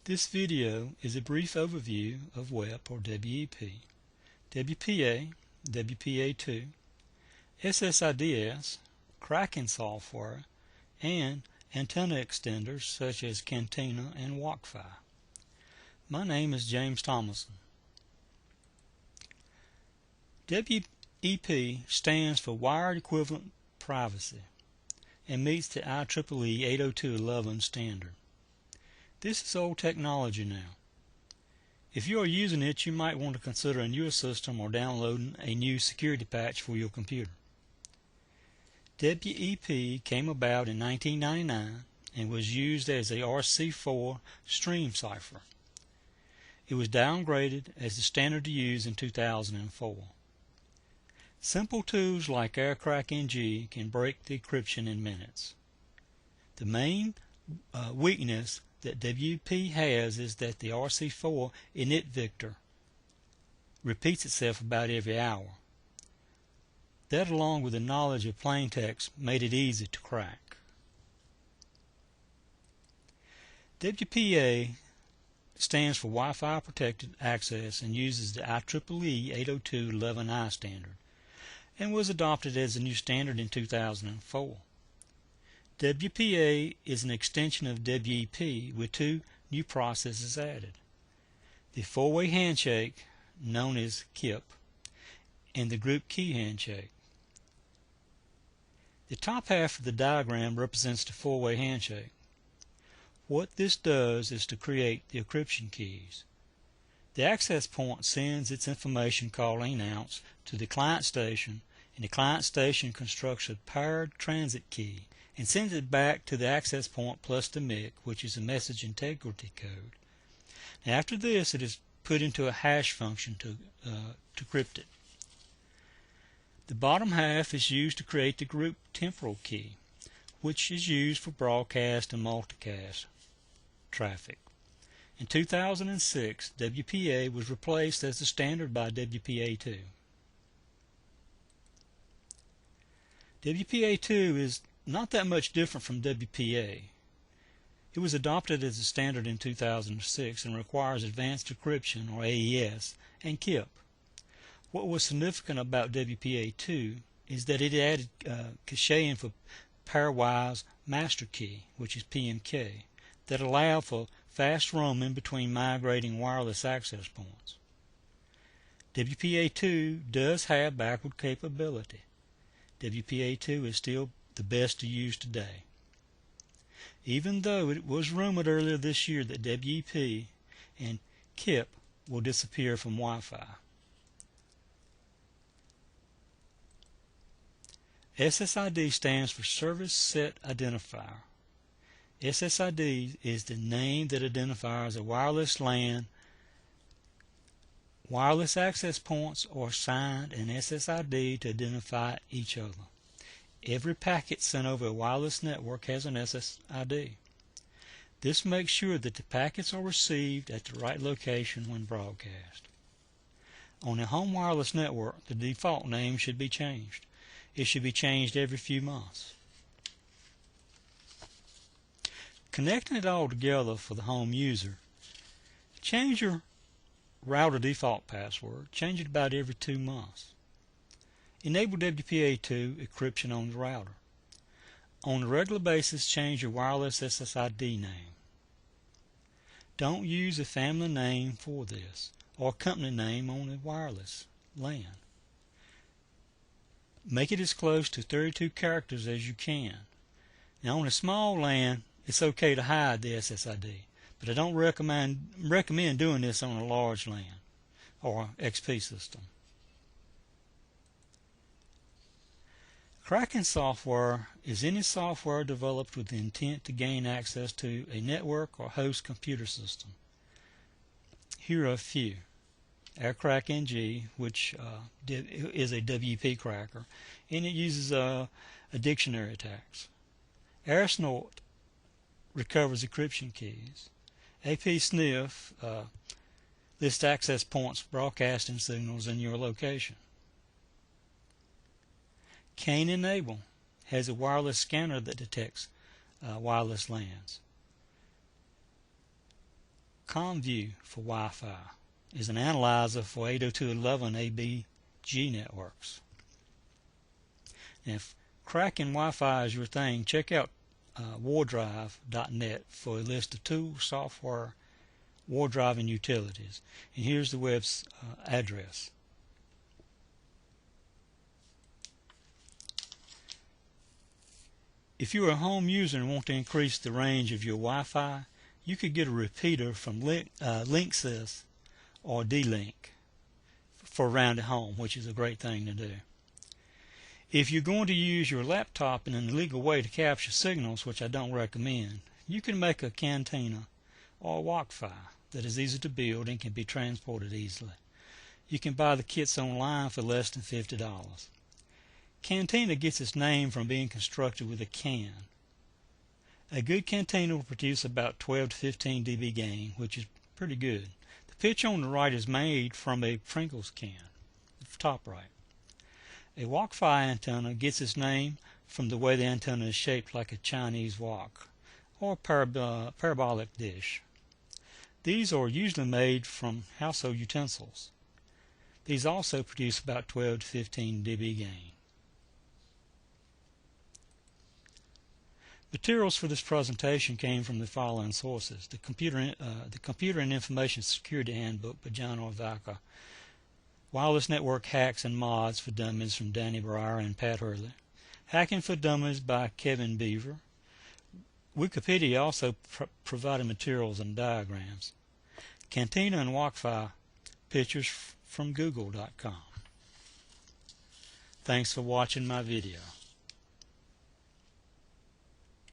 This video is a brief overview of WEP or WEP, WPA, WPA2, SSIDs, cracking software, and antenna extenders such as Cantina and WalkFi. My name is James Thomasson. WEP stands for Wired Equivalent Privacy and meets the IEEE 802.11 standard. This is old technology now. If you are using it, you might want to consider a newer system or downloading a new security patch for your computer. WEP came about in 1999 and was used as a RC4 stream cipher. It was downgraded as the standard to use in 2004. Simple tools like AirCrackNG can break the encryption in minutes. The main weakness that WEP has is that the RC4 init vector repeats itself about every hour. That, along with the knowledge of plaintext, made it easy to crack. WPA stands for Wi-Fi Protected Access and uses the IEEE 802.11i standard and was adopted as a new standard in 2004. WPA is an extension of WEP with two new processes added: the four-way handshake, known as KIP, and the group key handshake. The top half of the diagram represents the four-way handshake. What this does is to create the encryption keys. The access point sends its information called announce to the client station, and the client station constructs a paired transit key and sends it back to the access point plus the MIC, which is a message integrity code. Now, after this, it is put into a hash function to crypt it. The bottom half is used to create the group temporal key, which is used for broadcast and multicast traffic. In 2006, WPA was replaced as the standard by WPA2. WPA2 is not that much different from WPA. It was adopted as a standard in 2006 and requires advanced encryption, or AES, and KIP. What was significant about WPA2 is that it added caching for pairwise master key, which is PMK, that allowed for fast roaming between migrating wireless access points. WPA2 does have backward capability. WPA2 is still the best to use today, even though it was rumored earlier this year that WEP and KIP will disappear from Wi-Fi. SSID stands for Service Set Identifier. SSID is the name that identifies a wireless LAN. Wireless access points are assigned an SSID to identify each other. Every packet sent over a wireless network has an SSID. This makes sure that the packets are received at the right location when broadcast. On a home wireless network, the default name should be changed. It should be changed every few months. Connecting it all together for the home user, change your router default password. Change it about every 2 months. Enable WPA2 encryption on the router. On a regular basis, change your wireless SSID name. Don't use a family name for this or company name on a wireless LAN. Make it as close to 32 characters as you can. Now, on a small LAN, it's okay to hide the SSID, but I don't recommend doing this on a large LAN or XP system. Cracking software is any software developed with the intent to gain access to a network or host computer system. Here are a few. AirCrackNG, which is a WEP cracker, and it uses a dictionary attacks. AirSnort recovers encryption keys. APSniff lists access points broadcasting signals in your location. Cane Enable has a wireless scanner that detects wireless LANs. ComView for Wi-Fi is an analyzer for 802.11ab/G networks. Now, if cracking Wi-Fi is your thing, check out Wardrive.net for a list of tools, software, ward driving utilities. And here's the web's address. If you're a home user and want to increase the range of your Wi-Fi, you could get a repeater from Linksys or D-Link for around at home, which is a great thing to do. If you're going to use your laptop in an illegal way to capture signals, which I don't recommend, you can make a cantina or Wi-Fi that is easy to build and can be transported easily. You can buy the kits online for less than $50. Cantina gets its name from being constructed with a can. A good cantina will produce about 12 to 15 dB gain, which is pretty good. The pitch on the right is made from a Pringles can, the top right. A Wi-Fi antenna gets its name from the way the antenna is shaped like a Chinese wok or parabolic dish. These are usually made from household utensils. These also produce about 12 to 15 dB gain. Materials for this presentation came from the following sources: the Computer and Information Security Handbook by John Orvaca, Wireless Network Hacks and Mods for Dummies from Danny Breyer and Pat Hurley, Hacking for Dummies by Kevin Beaver. Wikipedia also provided materials and diagrams. Cantina and Wi-Fi pictures from Google.com. Thanks for watching my video.